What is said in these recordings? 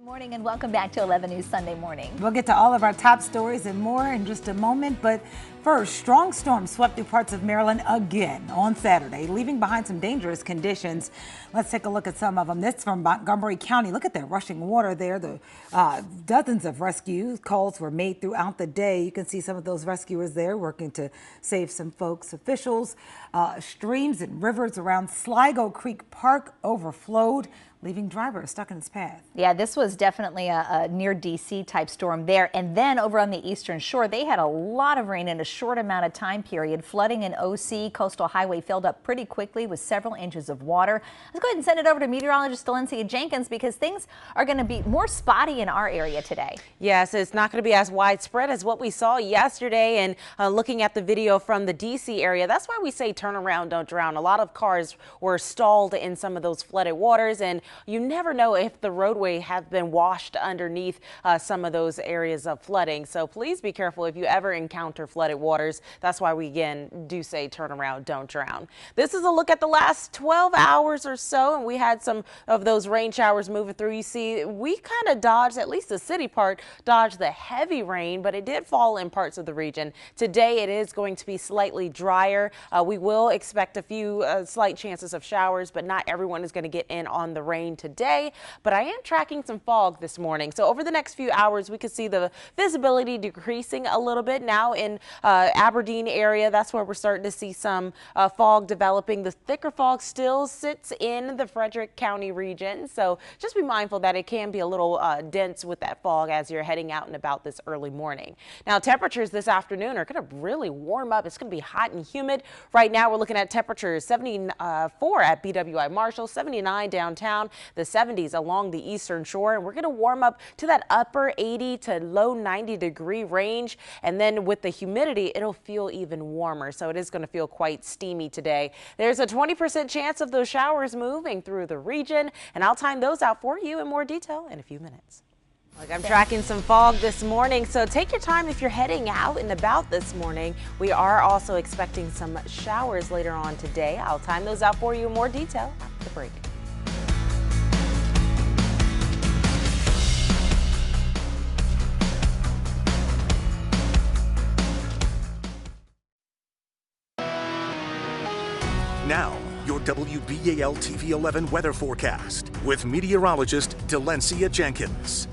Morning and welcome back to 11 News Sunday Morning. We'll get to all of our top stories and more in just a moment, but first, strong storms swept through parts of Maryland again on Saturday, leaving behind some dangerous conditions. Let's take a look at some of them. This from Montgomery County. Look at that rushing water there. Dozens of rescue calls were made throughout the day. You can see some of those rescuers there working to save some folks. Officials, streams and rivers around Sligo Creek Park overflowed, leaving drivers stuck in its path. Yeah, this was definitely a near DC type storm there. And then over on the eastern shore, they had a lot of rain in a short amount of time period. Flooding in OC, Coastal Highway filled up pretty quickly with several inches of water. Let's go ahead and send it over to meteorologist Dalencia Jenkins because things are going to be more spotty in our area today. Yes, it's not going to be as widespread as what we saw yesterday. And looking at the video from the DC area, that's why we say turn around, don't drown. A lot of cars were stalled in some of those flooded waters, and you never know if the roadway has been washed underneath some of those areas of flooding. So please be careful if you ever encounter flooded waters. That's why we again do say turn around, don't drown. This is a look at the last 12 hours or so, and we had some of those rain showers moving through. You see, we kind of dodged, at least the city part, dodged the heavy rain, but it did fall in parts of the region. Today it is going to be slightly drier. We will expect a few slight chances of showers, but not everyone is going to get in on the rain today. But I am tracking some fog this morning. So over the next few hours, we could see the visibility decreasing a little bit. Now in Aberdeen area, that's where we're starting to see some fog developing. The thicker fog still sits in the Frederick County region. So just be mindful that it can be a little dense with that fog as you're heading out and about this early morning. Now temperatures this afternoon are going to really warm up. It's going to be hot and humid. Right now we're looking at temperatures 74 at BWI Marshall, 79 downtown, the 70s along the eastern shore, and we're going to warm up to that upper 80 to low 90 degree range. And then with the humidity, it'll feel even warmer. So it is going to feel quite steamy today. There's a 20% chance of those showers moving through the region, and I'll time those out for you in more detail in a few minutes. I'm tracking some fog this morning, so take your time if you're heading out and about this morning. We are also expecting some showers later on today. I'll time those out for you in more detail after the break. Now, your WBAL-TV 11 weather forecast with meteorologist Dalencia Jenkins.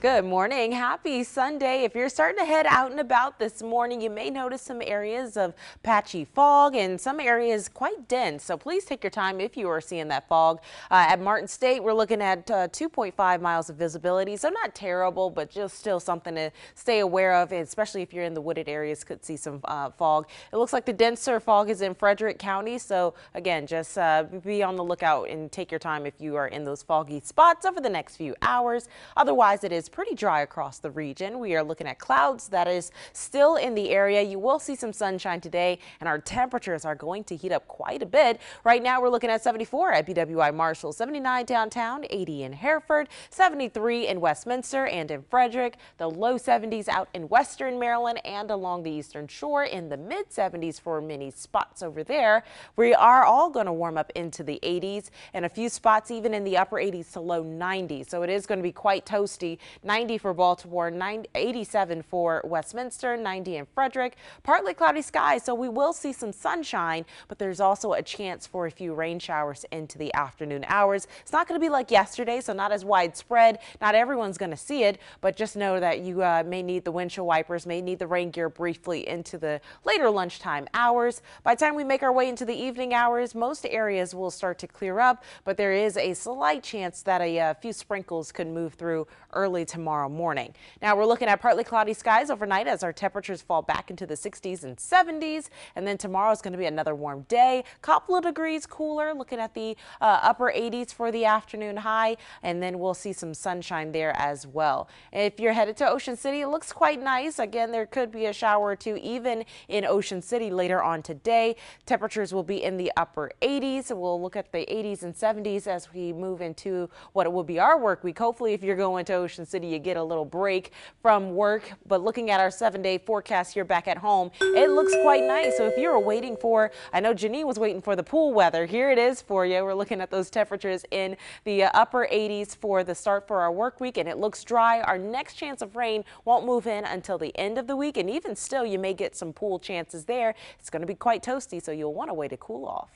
Good morning. Happy Sunday. If you're starting to head out and about this morning, you may notice some areas of patchy fog and some areas quite dense. So please take your time if you are seeing that fog. At Martin State, we're looking at 2.5 miles of visibility. So not terrible, but just still something to stay aware of, especially if you're in the wooded areas, could see some fog. It looks like the denser fog is in Frederick County. So again, just be on the lookout and take your time if you are in those foggy spots over the next few hours. Otherwise, it is pretty dry across the region. We are looking at clouds that is still in the area. You will see some sunshine today, and our temperatures are going to heat up quite a bit. Right now we're looking at 74 at BWI Marshall, 79 downtown, 80 in Hereford, 73 in Westminster and in Frederick, the low 70s out in western Maryland and along the eastern shore, in the mid 70s for many spots over there. We are all going to warm up into the 80s and a few spots even in the upper 80s to low 90s. So it is going to be quite toasty. 90 for Baltimore, 87 for Westminster, 90 in Frederick. Partly cloudy skies, so we will see some sunshine, but there's also a chance for a few rain showers into the afternoon hours. It's not going to be like yesterday, so not as widespread. Not everyone's going to see it, but just know that you may need the windshield wipers, may need the rain gear briefly into the later lunchtime hours. By the time we make our way into the evening hours, most areas will start to clear up, but there is a slight chance that a few sprinkles could move through early tomorrow morning. Now we're looking at partly cloudy skies overnight as our temperatures fall back into the 60s and 70s, and then tomorrow is going to be another warm day, couple of degrees cooler, looking at the upper 80s for the afternoon high, and then we'll see some sunshine there as well. If you're headed to Ocean City, it looks quite nice. Again, there could be a shower or two even in Ocean City later on today. Temperatures will be in the upper 80s. We'll look at the 80s and 70s as we move into what it will be our work week. Hopefully, if you're going to Ocean City City, you get a little break from work. But looking at our 7-day forecast here back at home, it looks quite nice. So if you were waiting for, I know Janine was waiting for the pool weather, here it is for you. We're looking at those temperatures in the upper 80s for the start for our work week, and it looks dry. Our next chance of rain won't move in until the end of the week, and even still, you may get some pool chances there. It's going to be quite toasty, so you'll want a way to cool off.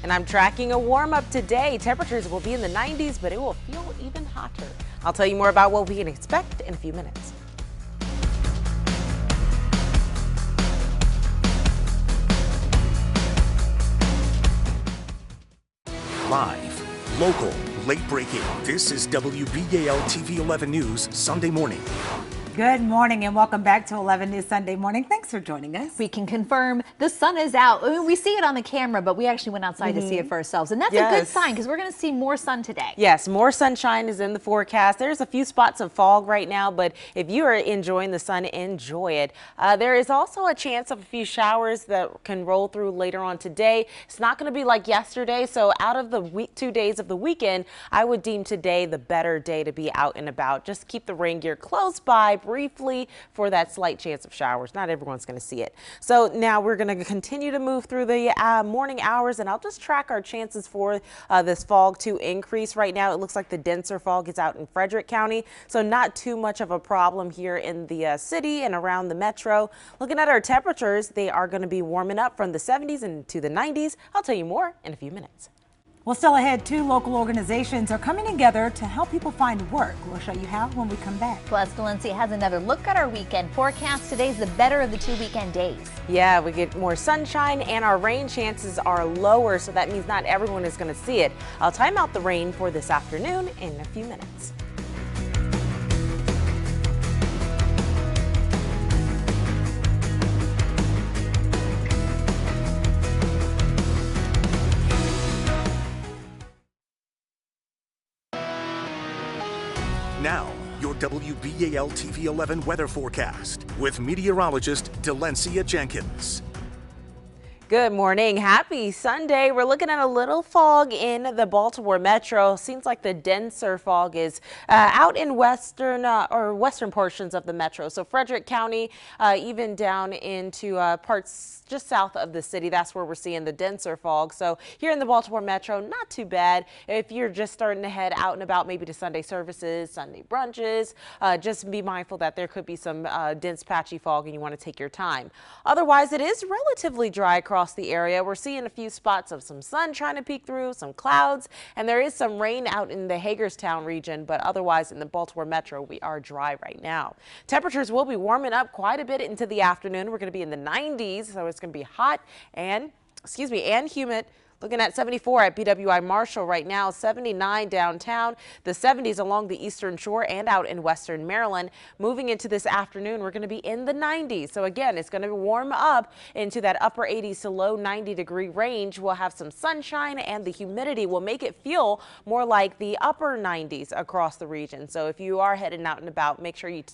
And I'm tracking a warm up today. Temperatures will be in the 90s, but it will feel even hotter. I'll tell you more about what we can expect in a few minutes. Live, local, late breaking. This is WBAL-TV 11 News Sunday morning. Good morning and welcome back to 11 News Sunday Morning. Thanks for joining us. We can confirm the sun is out. I mean, we see it on the camera, but we actually went outside to see it for ourselves. And that's a good sign because we're going to see more sun today. Yes, more sunshine is in the forecast. There's a few spots of fog right now, but if you are enjoying the sun, enjoy it. There is also a chance of a few showers that can roll through later on today. It's not going to be like yesterday, so out of the 2 days of the weekend, I would deem today the better day to be out and about. Just keep the rain gear close by briefly for that slight chance of showers. Not everyone's going to see it. So now we're going to continue to move through the morning hours, and I'll just track our chances for this fog to increase. Right now it looks like the denser fog is out in Frederick County, so not too much of a problem here in the city and around the metro. Looking at our temperatures, they are going to be warming up from the 70s into the 90s. I'll tell you more in a few minutes. Well, still ahead, 2 local organizations are coming together to help people find work. We'll show you how when we come back. Plus, Dalencia has another look at our weekend forecast. Today's the better of the 2 weekend days. Yeah, we get more sunshine and our rain chances are lower, so that means not everyone is going to see it. I'll time out the rain for this afternoon in a few minutes. Now, your WBAL-TV 11 weather forecast with meteorologist Dalencia Jenkins. Good morning. Happy Sunday. We're looking at a little fog in the Baltimore metro. Seems like the denser fog is out in western portions of the metro. So Frederick County, even down into parts just south of the city. That's where we're seeing the denser fog. So here in the Baltimore metro, not too bad. If you're just starting to head out and about, maybe to Sunday services, Sunday brunches, just be mindful that there could be some dense patchy fog and you want to take your time. Otherwise, it is relatively dry across the area. We're seeing a few spots of some sun trying to peek through, some clouds, and there is some rain out in the Hagerstown region, but otherwise in the Baltimore metro, we are dry right now. Temperatures will be warming up quite a bit into the afternoon. We're going to be in the 90s, so it's going to be hot and humid. Looking at 74 at BWI Marshall right now, 79 downtown, the 70s along the eastern shore and out in western Maryland. Moving into this afternoon, we're going to be in the 90s. So again, it's going to warm up into that upper 80s to low 90-degree range. We'll have some sunshine and the humidity will make it feel more like the upper 90s across the region. So if you are heading out and about, make sure you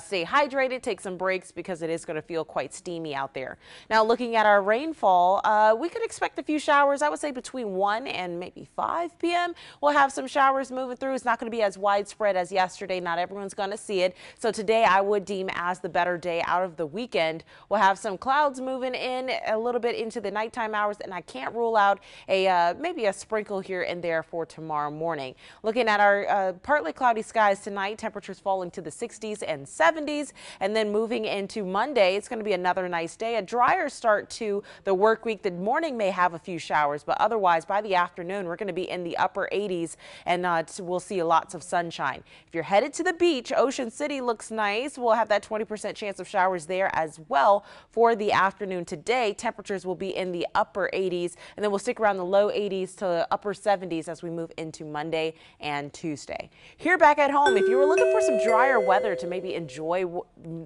stay hydrated, take some breaks because it is going to feel quite steamy out there. Now looking at our rainfall, we could expect a few showers. I would say between 1 and maybe 5 p.m. We'll have some showers moving through. It's not going to be as widespread as yesterday. Not everyone's going to see it. So today I would deem as the better day out of the weekend. We'll have some clouds moving in a little bit into the nighttime hours, and I can't rule out maybe a sprinkle here and there for tomorrow morning. Looking at our partly cloudy skies tonight, temperatures falling to the 60s and 70s, and then moving into Monday, it's going to be another nice day. A drier start to the work week. The morning may have a few showers, but otherwise by the afternoon we're going to be in the upper 80s and we'll see lots of sunshine. If you're headed to the beach, Ocean City looks nice. We'll have that 20% chance of showers there as well for the afternoon today. Temperatures will be in the upper 80s and then we'll stick around the low 80s to upper 70s as we move into Monday and Tuesday. Here back at home, if you were looking for some drier weather to maybe enjoy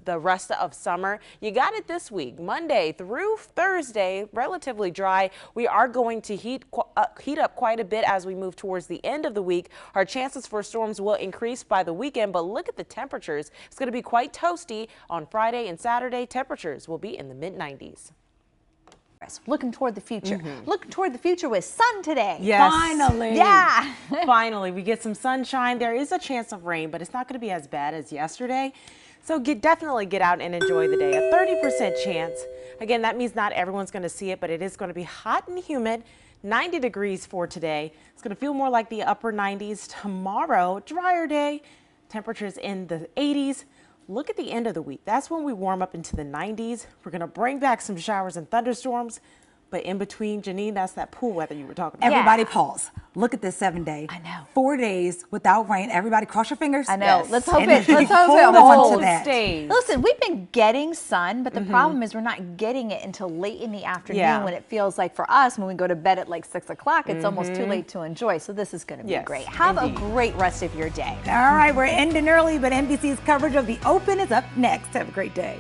the rest of summer, you got it this week. Monday through Thursday, relatively dry. We are going to heat up quite a bit as we move towards the end of the week. Our chances for storms will increase by the weekend, but look at the temperatures. It's going to be quite toasty on Friday and Saturday. Temperatures will be in the mid-90s. Looking toward the future. Looking toward the future with sun today. Yes. Finally. Yeah. Finally, we get some sunshine. There is a chance of rain, but it's not going to be as bad as yesterday. So definitely get out and enjoy the day. A 30% chance. Again, that means not everyone's going to see it, but it is going to be hot and humid. 90 degrees for today. It's going to feel more like the upper 90s tomorrow. Drier day. Temperatures in the 80s. Look at the end of the week. That's when we warm up into the 90s. We're going to bring back some showers and thunderstorms. But in between, Janine, that's that pool weather you were talking about. Everybody pause. Look at this 7-day. I know. 4 days without rain. Everybody cross your fingers. I know. Yes. Let's hope And it. Let's hope hold it on holds. to that. Stays. Listen, we've been getting sun, but the problem is we're not getting it until late in the afternoon when it feels like for us, when we go to bed at like 6 o'clock, it's almost too late to enjoy. So this is going to be Yes, great. Have indeed. a great rest of your day. All right, we're ending early, but NBC's coverage of the Open is up next. Have a great day.